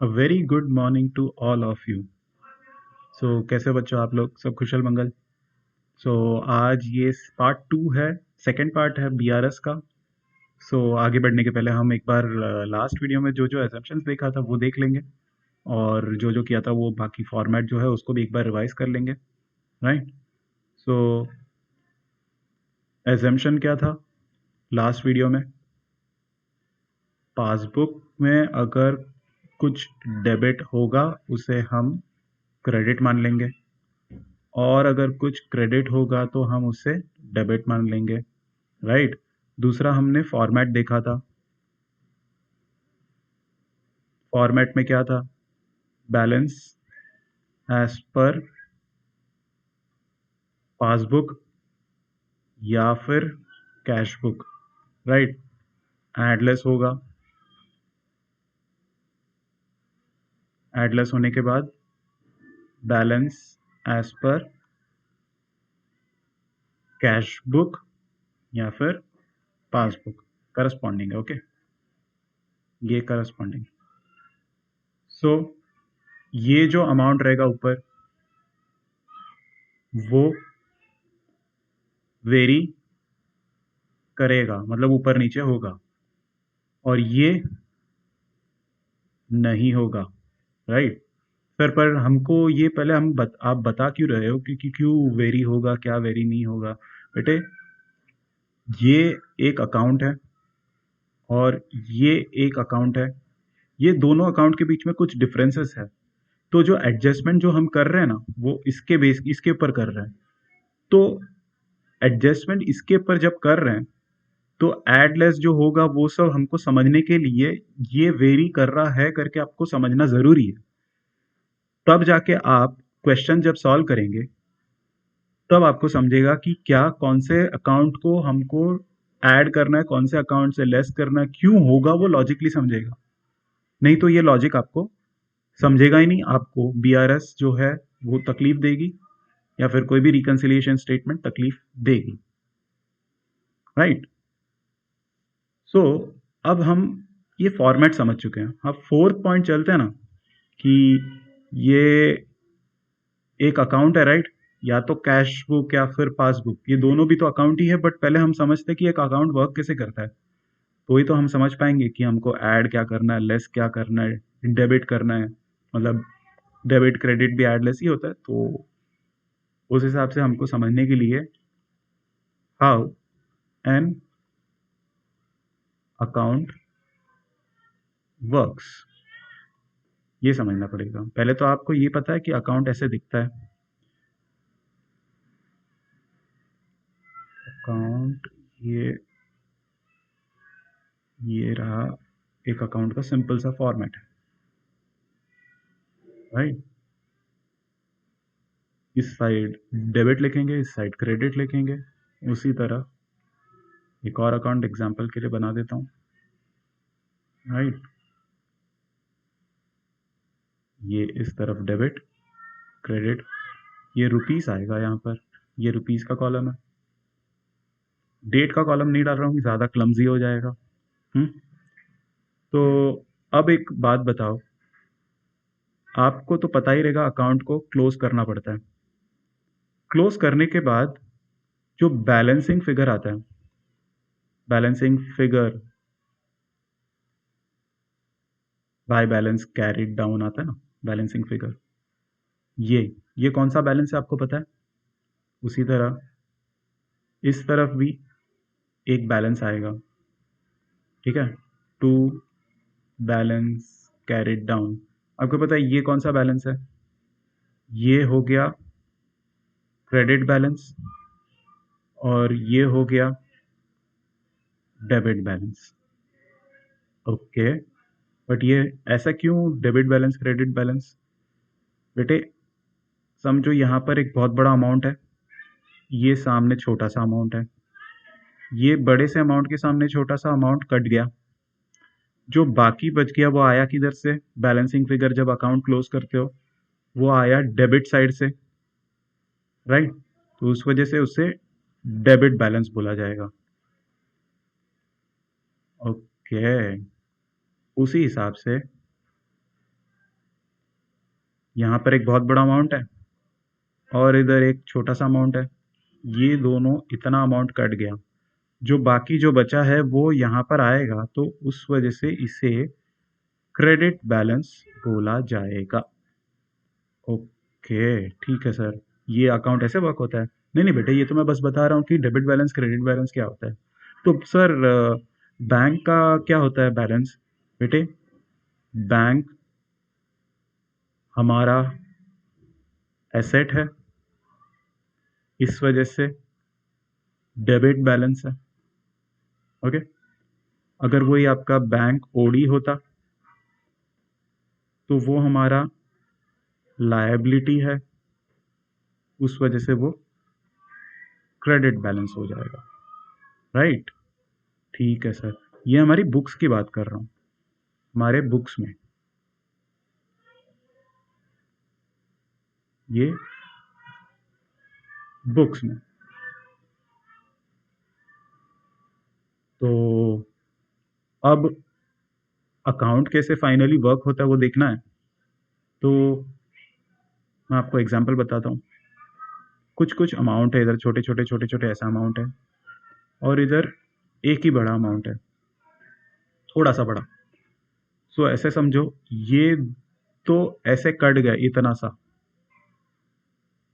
A very good morning to all of you. So कैसे बच्चों आप लोग सब कुशल मंगल। सो आज ये पार्ट 2 है, सेकंड पार्ट है बीआरएस का। सो आगे बढ़ने के पहले हम एक बार लास्ट वीडियो में जो जो एजम्पशंस देखा था वो देख लेंगे, और जो जो किया था वो बाकी फॉर्मेट जो है उसको भी एक बार रिवाइज कर लेंगे। राइट। सो एजम्पशन क्या था लास्ट वीडियो में? पासबुक में अगर कुछ डेबिट होगा उसे हम क्रेडिट मान लेंगे, और अगर कुछ क्रेडिट होगा तो हम उसे डेबिट मान लेंगे। राइट। दूसरा हमने फॉर्मेट देखा था। फॉर्मेट में क्या था? बैलेंस एज पर पासबुक या फिर कैश बुक। राइट। एडलेस होगा। एडलेस होने के बाद balance as per cash book या फिर पासबुक करस्पॉन्डिंग है। ओके, ये करस्पॉन्डिंग। सो ये जो अमाउंट रहेगा ऊपर वो वेरी करेगा, मतलब ऊपर नीचे होगा, और ये नहीं होगा। राइट। सर पर हमको ये पहले आप बता क्यों रहे हो कि क्यों वेरी होगा, क्या वेरी नहीं होगा? बेटे, ये एक अकाउंट है और ये एक अकाउंट है। ये दोनों अकाउंट के बीच में कुछ डिफरेंसेस है। तो जो एडजस्टमेंट जो हम कर रहे हैं ना वो इसके ऊपर कर रहे हैं। तो एडजस्टमेंट इसके ऊपर जब कर रहे हैं तो एड लेस जो होगा वो सब हमको समझने के लिए ये वेरी कर रहा है करके आपको समझना जरूरी है। तब जाके आप क्वेश्चन जब सॉल्व करेंगे तब आपको समझेगा कि क्या कौन से अकाउंट को हमको ऐड करना है, कौन से अकाउंट से लेस करना है, क्यों होगा, वो लॉजिकली समझेगा। नहीं तो ये लॉजिक आपको समझेगा ही नहीं, आपको बीआरएस जो है वो तकलीफ देगी, या फिर कोई भी रिकंसिलिएशन स्टेटमेंट तकलीफ देगी। राइट। सो अब हम ये फॉर्मेट समझ चुके हैं। अब फोर्थ पॉइंट चलते हैं ना, कि ये एक अकाउंट है। राइट। या तो कैश बुक या फिर पासबुक, ये दोनों भी तो अकाउंट ही है, बट पहले हम समझते हैं कि एक अकाउंट वर्क कैसे करता है। तो ही तो हम समझ पाएंगे कि हमको ऐड क्या करना है, लेस क्या करना है, डेबिट करना है। मतलब डेबिट क्रेडिट भी ऐड लेस ही होता है। तो उस हिसाब से हमको समझने के लिए हाउ एन अकाउंट वर्क्स ये समझना पड़ेगा। पहले तो आपको ये पता है कि अकाउंट ऐसे दिखता है। अकाउंट ये रहा एक अकाउंट का सिंपल सा फॉर्मेट है। राइट। इस साइड डेबिट लिखेंगे, इस साइड क्रेडिट लिखेंगे। उसी तरह एक और अकाउंट एग्जांपल के लिए बना देता हूँ। राइट। ये इस तरफ डेबिट क्रेडिट, ये रुपीस आएगा यहाँ पर, ये रुपीस का कॉलम है। डेट का कॉलम नहीं डाल रहा हूँ, ज़्यादा क्लमजी हो जाएगा। हम्म। तो अब एक बात बताओ, आपको तो पता ही रहेगा अकाउंट को क्लोज करना पड़ता है। क्लोज करने के बाद जो बैलेंसिंग फिगर आता है, balancing figure by balance carried down आता है ना, बैलेंसिंग फिगर, ये कौन सा बैलेंस है आपको पता है? उसी तरह इस तरफ भी एक बैलेंस आएगा। ठीक है। To balance carried down. आपको पता है ये कौन सा बैलेंस है? ये हो गया क्रेडिट बैलेंस, और ये हो गया डेबिट बैलेंस। ओके। बट ये ऐसा क्यों डेबिट बैलेंस क्रेडिट बैलेंस? बेटे, समझो यहाँ पर एक बहुत बड़ा अमाउंट है, ये सामने छोटा सा अमाउंट है। ये बड़े से अमाउंट के सामने छोटा सा अमाउंट कट गया। जो बाकी बच गया वो आया किधर से? बैलेंसिंग फिगर जब अकाउंट क्लोज करते हो वो आया डेबिट साइड से। राइट। तो उस वजह से उसे डेबिट बैलेंस बोला जाएगा। ओके। उसी हिसाब से यहाँ पर एक बहुत बड़ा अमाउंट है और इधर एक छोटा सा अमाउंट है, ये दोनों इतना अमाउंट कट गया, जो बाकी जो बचा है वो यहाँ पर आएगा, तो उस वजह से इसे क्रेडिट बैलेंस बोला जाएगा। ओके ठीक है सर, ये अकाउंट ऐसे वर्क होता है। नहीं नहीं बेटे, ये तो मैं बस बता रहा हूँ कि डेबिट बैलेंस क्रेडिट बैलेंस क्या होता है। तो सर बैंक का क्या होता है बैलेंस? बेटे बैंक हमारा एसेट है, इस वजह से डेबिट बैलेंस है। ओके, अगर वही आपका बैंक ओडी होता तो वो हमारा लायबिलिटी है, उस वजह से वो क्रेडिट बैलेंस हो जाएगा। राइट, ठीक है सर, ये हमारी बुक्स की बात कर रहा हूँ, हमारे बुक्स में ये बुक्स में। तो अब अकाउंट कैसे फाइनली वर्क होता है वो देखना है, तो मैं आपको एग्जांपल बताता हूँ। कुछ कुछ अमाउंट है इधर, छोटे छोटे छोटे छोटे ऐसा अमाउंट है, और इधर एक ही बड़ा अमाउंट है, थोड़ा सा बड़ा। सो ऐसे समझो, ये तो ऐसे कट गया इतना सा,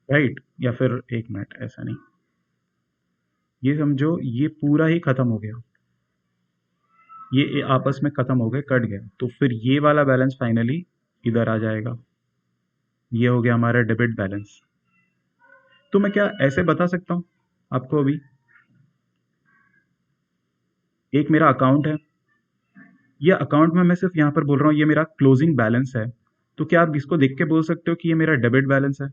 राइट, या फिर एक मिनट, ऐसा नहीं, ये समझो ये पूरा ही खत्म हो गया, ये आपस में खत्म हो गए, कट गया, तो फिर ये वाला बैलेंस फाइनली इधर आ जाएगा, ये हो गया हमारा डेबिट बैलेंस। तो मैं क्या ऐसे बता सकता हूँ आपको? अभी एक मेरा अकाउंट है, ये अकाउंट में मैं सिर्फ यहाँ पर बोल रहा हूँ ये मेरा क्लोजिंग बैलेंस है, तो क्या आप इसको देख के बोल सकते हो कि ये मेरा डेबिट बैलेंस है?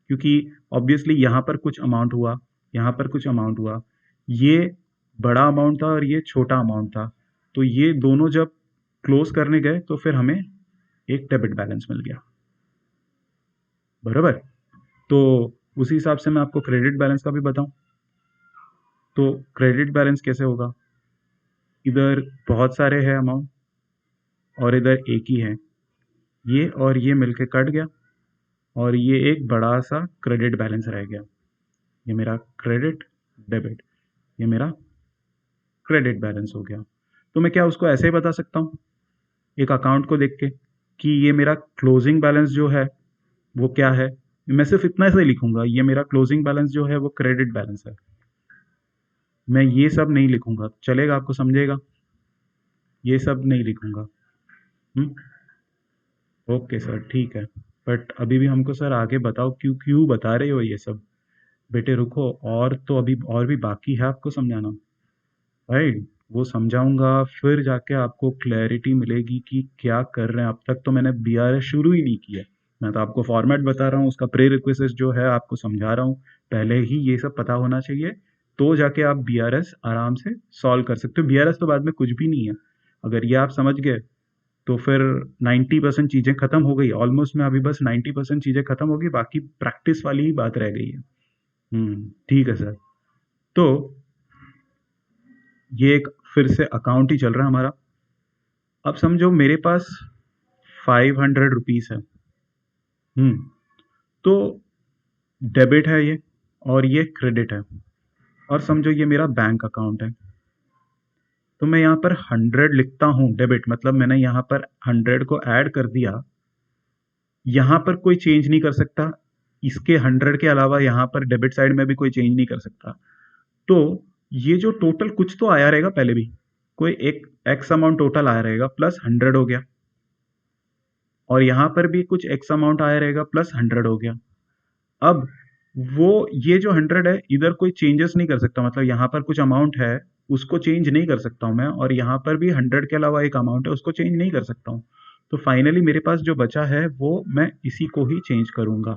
क्योंकि ऑब्वियसली यहाँ पर कुछ अमाउंट हुआ, यहाँ पर कुछ अमाउंट हुआ, ये बड़ा अमाउंट था और ये छोटा अमाउंट था, तो ये दोनों जब क्लोज करने गए तो फिर हमें एक डेबिट बैलेंस मिल गया, बराबर। तो उसी हिसाब से मैं आपको क्रेडिट बैलेंस का भी बताऊं, तो क्रेडिट बैलेंस कैसे होगा? इधर बहुत सारे हैं अमाउंट और इधर एक ही है, ये और ये मिलके कट गया, और ये एक बड़ा सा क्रेडिट बैलेंस रह गया, ये मेरा क्रेडिट डेबिट, ये मेरा क्रेडिट बैलेंस हो गया। तो मैं क्या उसको ऐसे ही बता सकता हूँ एक अकाउंट को देख के कि ये मेरा क्लोजिंग बैलेंस जो है वो क्या है? मैं सिर्फ इतना से ही लिखूंगा, ये मेरा क्लोजिंग बैलेंस जो है वो क्रेडिट बैलेंस है, मैं ये सब नहीं लिखूंगा, चलेगा? आपको समझेगा? ये सब नहीं लिखूंगा। हम्म, ओके सर ठीक है, बट अभी भी हमको सर आगे बताओ, क्यों क्यों बता रहे हो ये सब? बेटे रुको, और तो अभी और भी बाकी है आपको समझाना, राइट, वो समझाऊंगा, फिर जाके आपको क्लैरिटी मिलेगी कि क्या कर रहे हैं। अब तक तो मैंने बीआरएस शुरू ही नहीं किया, मैं तो आपको फॉर्मेट बता रहा हूँ, उसका प्री रिक्विजिट जो है आपको समझा रहा हूँ, पहले ही ये सब पता होना चाहिए, तो जाके आप बीआरएस आराम से सॉल्व कर सकते हो। बीआरएस तो बाद में कुछ भी नहीं है, अगर ये आप समझ गए तो फिर 90% चीज़ें खत्म हो गई, ऑलमोस्ट में अभी बस 90% चीज़ें खत्म हो गई, बाकी प्रैक्टिस वाली ही बात रह गई है। ठीक है सर। तो ये एक फिर से अकाउंट ही चल रहा है हमारा। अब समझो मेरे पास 500 रुपीज़ है, तो डेबिट है ये, और ये क्रेडिट है, और समझो ये मेरा बैंक अकाउंट है, तो मैं यहाँ पर 100 लिखता हूँ डेबिट, मतलब मैंने यहाँ पर 100 को ऐड कर दिया, यहाँ पर कोई चेंज नहीं कर सकता, इसके 100 के अलावा यहाँ पर डेबिट साइड में भी कोई चेंज नहीं कर सकता। तो ये जो टोटल कुछ तो आया रहेगा पहले भी, कोई एक एक्स अमाउंट टोटल आया रहेगा, प्लस 100 हो गया, और यहाँ पर भी कुछ एक्स अमाउंट आया रहेगा, प्लस 100 हो गया। अब वो ये जो 100 है इधर कोई चेंजेस नहीं कर सकता, मतलब यहाँ पर कुछ अमाउंट है उसको चेंज नहीं कर सकता हूँ मैं, और यहाँ पर भी 100 के अलावा एक अमाउंट है उसको चेंज नहीं कर सकता हूँ। तो फाइनली मेरे पास जो बचा है वो मैं इसी को ही चेंज करूंगा,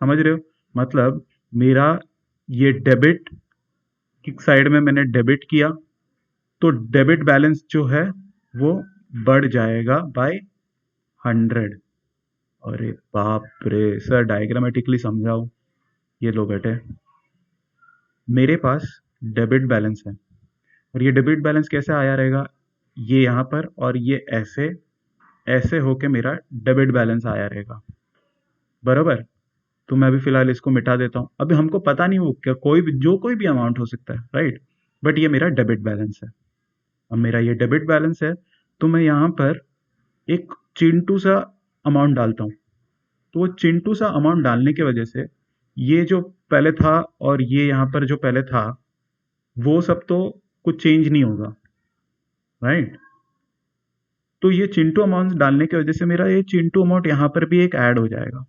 समझ रहे हो? मतलब मेरा ये डेबिट की साइड में मैंने डेबिट किया, तो डेबिट बैलेंस जो है वो बढ़ जाएगा बाय 100। अरे बाप रे सर, डायग्रामेटिकली समझाओ। ये लो बेटे, मेरे पास डेबिट बैलेंस है, और ये डेबिट बैलेंस कैसे आया रहेगा? ये यहाँ पर और ये ऐसे ऐसे होके मेरा डेबिट बैलेंस आया रहेगा, बराबर। तो मैं अभी फिलहाल इसको मिटा देता हूँ। अभी हमको पता नहीं वो क्या, कोई भी अमाउंट हो सकता है, राइट। बट ये मेरा डेबिट बैलेंस है। अब मेरा ये डेबिट बैलेंस है, तो मैं यहाँ पर एक चिंटू सा अमाउंट डालता हूँ। तो वो चिंटू सा अमाउंट डालने की वजह से ये जो पहले था और ये यहाँ पर जो पहले था, वो सब तो कुछ चेंज नहीं होगा, राइट। तो ये चिंटू अमाउंट डालने की वजह से मेरा ये चिंटू अमाउंट यहाँ पर भी एक ऐड हो जाएगा।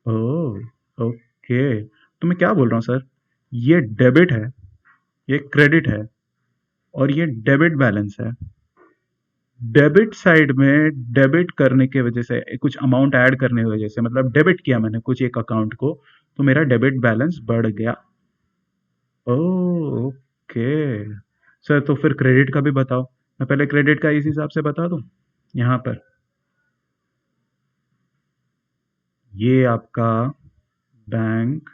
ओह, ओके। तो मैं क्या बोल रहा हूँ सर, ये डेबिट है, ये क्रेडिट है, और ये डेबिट बैलेंस है। डेबिट साइड में डेबिट करने की वजह से, कुछ अमाउंट ऐड करने की वजह से, मतलब डेबिट किया मैंने कुछ एक अकाउंट को, तो मेरा डेबिट बैलेंस बढ़ गया। ओह, ओके। सर तो फिर क्रेडिट का भी बताओ। मैं पहले क्रेडिट का इस हिसाब से बता दूं। यहाँ पर ये आपका बैंक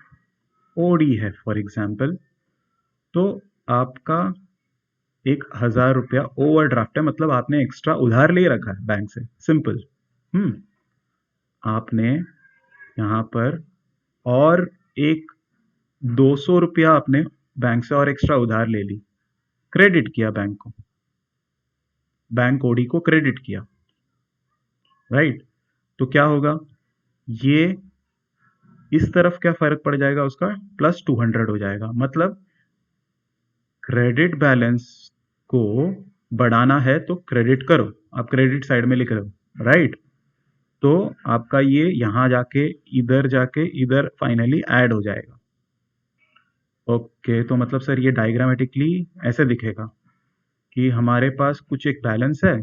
ओडी है फॉर एग्जाम्पल। तो आपका 1,000 रुपया ओवरड्राफ्ट है, मतलब आपने एक्स्ट्रा उधार ले रखा है बैंक से, सिंपल। हम्म। आपने यहाँ पर और एक 200 रुपया आपने बैंक से और एक्स्ट्रा उधार ले ली, क्रेडिट किया बैंक को, बैंक ओडी को क्रेडिट किया, राइट। तो क्या होगा, ये इस तरफ क्या फर्क पड़ जाएगा उसका, +200 हो जाएगा। मतलब क्रेडिट बैलेंस को बढ़ाना है तो क्रेडिट करो, आप क्रेडिट साइड में लिख रहे हो, राइट। तो आपका ये यहाँ जाके इधर फाइनली ऐड हो जाएगा। ओके, तो मतलब सर ये डायग्रामेटिकली ऐसे दिखेगा कि हमारे पास कुछ एक बैलेंस है,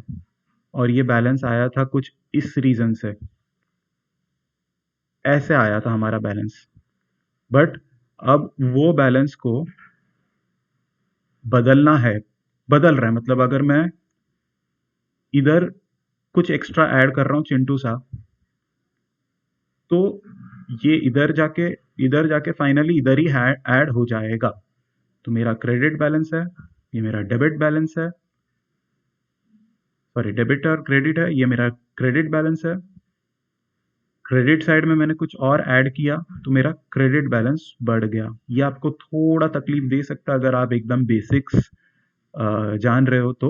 और ये बैलेंस आया था कुछ इस रीजन से, ऐसे आया था हमारा बैलेंस। बट अब वो बैलेंस को बदलना है, बदल रहा है। मतलब अगर मैं इधर कुछ एक्स्ट्रा ऐड कर रहा हूँ चिंटू सा, तो ये इधर जाके फाइनली इधर ही ऐड हो जाएगा। तो मेरा क्रेडिट बैलेंस है, ये मेरा डेबिट बैलेंस है, सॉरी डेबिट और क्रेडिट है, ये मेरा क्रेडिट बैलेंस है। क्रेडिट साइड में मैंने कुछ और ऐड किया, तो मेरा क्रेडिट बैलेंस बढ़ गया। ये आपको थोड़ा तकलीफ दे सकता है अगर आप एकदम बेसिक्स जान रहे हो तो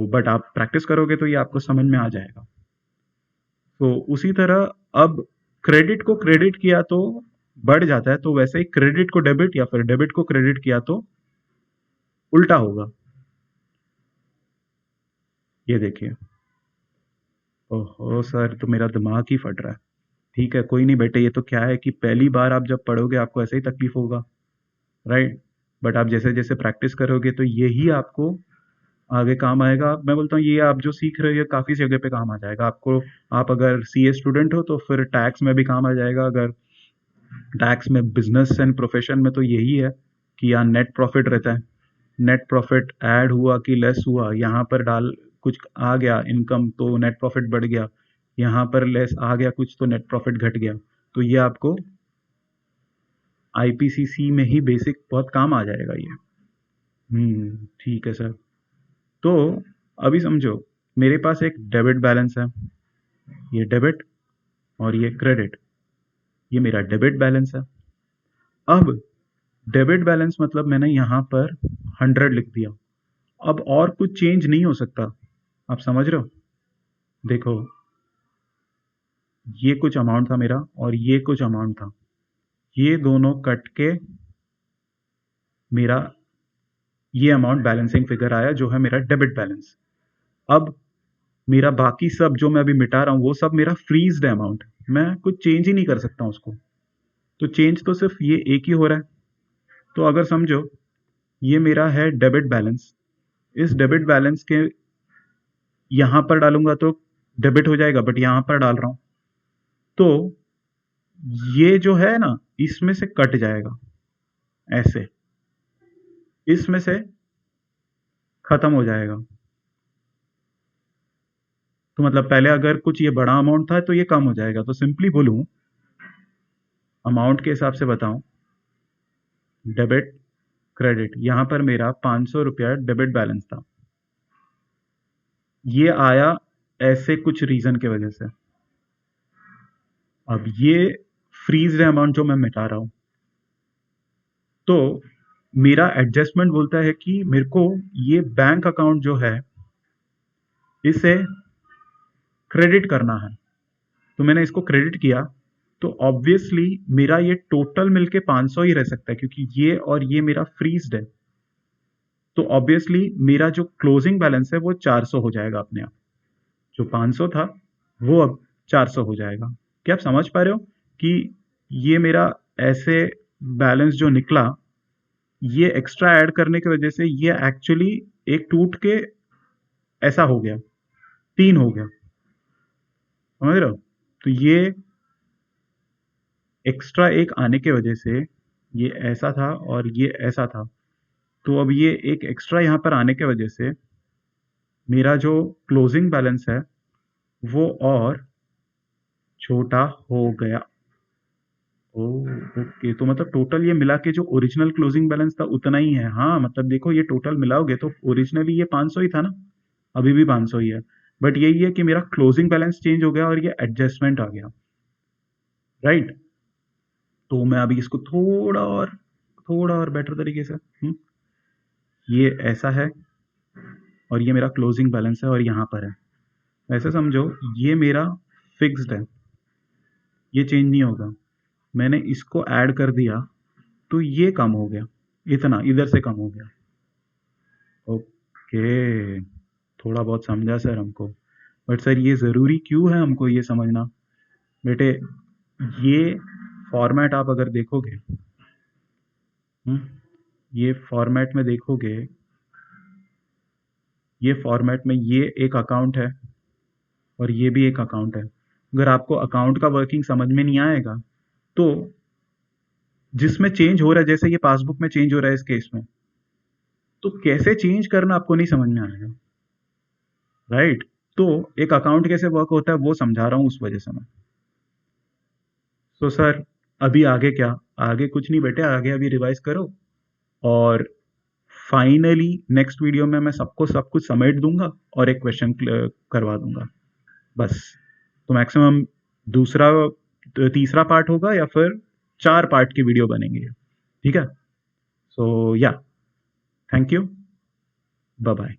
बट आप प्रैक्टिस करोगे तो ये आपको समझ में आ जाएगा। तो उसी तरह अब क्रेडिट को क्रेडिट किया तो बढ़ जाता है, तो वैसे ही क्रेडिट को डेबिट या फिर डेबिट को क्रेडिट किया तो उल्टा होगा। ये देखिए। ओहो सर, तो मेरा दिमाग ही फट रहा है। ठीक है, कोई नहीं बेटे, ये तो क्या है कि पहली बार आप जब पढ़ोगे आपको ऐसे ही तकलीफ होगा, राइट। बट आप जैसे जैसे प्रैक्टिस करोगे तो यही आपको आगे काम आएगा। मैं बोलता हूँ ये आप जो सीख रहे हो ये काफ़ी जगह पे काम आ जाएगा आपको। आप अगर सीए स्टूडेंट हो तो फिर टैक्स में भी काम आ जाएगा। अगर टैक्स में बिजनेस एंड प्रोफेशन में तो यही है कि यहाँ नेट प्रॉफिट रहता है। नेट प्रॉफिट ऐड हुआ कि लेस हुआ, यहाँ पर डाल कुछ आ गया इनकम तो नेट प्रॉफिट बढ़ गया, यहाँ पर लेस आ गया कुछ तो नेट प्रॉफिट घट गया। तो ये आपको आईपीसीसी में ही बेसिक बहुत काम आ जाएगा ये। ठीक है सर। तो अभी समझो, मेरे पास एक डेबिट बैलेंस है, ये डेबिट और ये क्रेडिट, ये मेरा डेबिट बैलेंस है। अब डेबिट बैलेंस मतलब मैंने यहाँ पर 100 लिख दिया। अब और कुछ चेंज नहीं हो सकता, आप समझ रहे हो। देखो, ये कुछ अमाउंट था मेरा और ये कुछ अमाउंट था, ये दोनों कट के मेरा ये अमाउंट बैलेंसिंग फिगर आया जो है मेरा डेबिट बैलेंस। अब मेरा बाकी सब जो मैं अभी मिटा रहा हूँ वो सब मेरा फ्रीज्ड अमाउंट, मैं कुछ चेंज ही नहीं कर सकता उसको। तो चेंज तो सिर्फ ये एक ही हो रहा है। तो अगर समझो ये मेरा है डेबिट बैलेंस, इस डेबिट बैलेंस के यहाँ पर डालूंगा तो डेबिट हो जाएगा, बट यहाँ पर डाल रहा हूँ तो ये जो है ना इसमें से कट जाएगा, ऐसे इसमें से खत्म हो जाएगा। तो मतलब पहले अगर कुछ ये बड़ा अमाउंट था तो ये कम हो जाएगा। तो सिंपली बोलूं, अमाउंट के हिसाब से बताऊं, डेबिट क्रेडिट, यहाँ पर मेरा 500 रुपया डेबिट बैलेंस था, ये आया ऐसे कुछ रीजन के वजह से। अब ये फ्रीज्ड अमाउंट जो मैं मिटा रहा हूं, तो मेरा एडजस्टमेंट बोलता है कि मेरे को ये बैंक अकाउंट जो है इसे क्रेडिट करना है। तो मैंने इसको क्रेडिट किया, तो ऑब्वियसली मेरा ये टोटल मिलके 500 ही रह सकता है, क्योंकि ये और ये मेरा फ्रीज्ड है। तो ऑब्वियसली मेरा जो क्लोजिंग बैलेंस है वो 400 हो जाएगा अपने आप। जो 500 था वो अब 400 हो जाएगा। क्या आप समझ पा रहे हो कि ये मेरा ऐसे बैलेंस जो निकला, ये एक्स्ट्रा ऐड करने की वजह से ये एक्चुअली एक टूट के ऐसा हो गया, 3 हो गया। समझ रहे हो? तो ये एक्स्ट्रा एक आने की वजह से ये ऐसा था और ये ऐसा था। तो अब ये एक एक्स्ट्रा यहाँ पर आने की वजह से मेरा जो क्लोजिंग बैलेंस है वो और छोटा हो गया। ओह! ओके, तो मतलब टोटल ये मिला के जो ओरिजिनल क्लोजिंग बैलेंस था उतना ही है। हाँ, मतलब देखो ये टोटल मिलाओगे तो ओरिजिनली ये 500 ही था ना, अभी भी 500 ही है। बट यही है कि मेरा क्लोजिंग बैलेंस चेंज हो गया और ये एडजस्टमेंट आ गया, राइट? तो मैं अभी इसको थोड़ा और बेटर तरीके से ये ऐसा है और ये मेरा क्लोजिंग बैलेंस है और यहाँ पर है। ऐसे समझो ये मेरा फिक्स्ड है, ये चेंज नहीं होगा। मैंने इसको ऐड कर दिया तो ये कम हो गया, इतना इधर से कम हो गया। ओके, थोड़ा बहुत समझा सर हमको। बट सर ये ज़रूरी क्यों है हमको ये समझना? बेटे, ये फॉर्मेट आप अगर देखोगे, ये फॉर्मेट में देखोगे, ये फॉर्मेट में ये एक अकाउंट है और ये भी एक अकाउंट है। अगर आपको अकाउंट का वर्किंग समझ में नहीं आएगा, तो जिसमें चेंज हो रहा है, जैसे ये पासबुक में चेंज हो रहा है इस केस में, तो कैसे चेंज करना आपको नहीं समझ में आएगा, राइट? तो एक अकाउंट कैसे वर्क होता है वो समझा रहा हूँ उस वजह से मैं। तो सर अभी आगे क्या? आगे कुछ नहीं बेटे, आगे अभी रिवाइज करो और फाइनली नेक्स्ट वीडियो में मैं सबको सब कुछ समेट दूंगा और एक क्वेश्चन करवा दूंगा, बस। तो मैक्सिमम दूसरा तीसरा पार्ट होगा या फिर 4 पार्ट की वीडियो बनेंगे, ठीक है? सो या, थैंक यू, बाय बाय।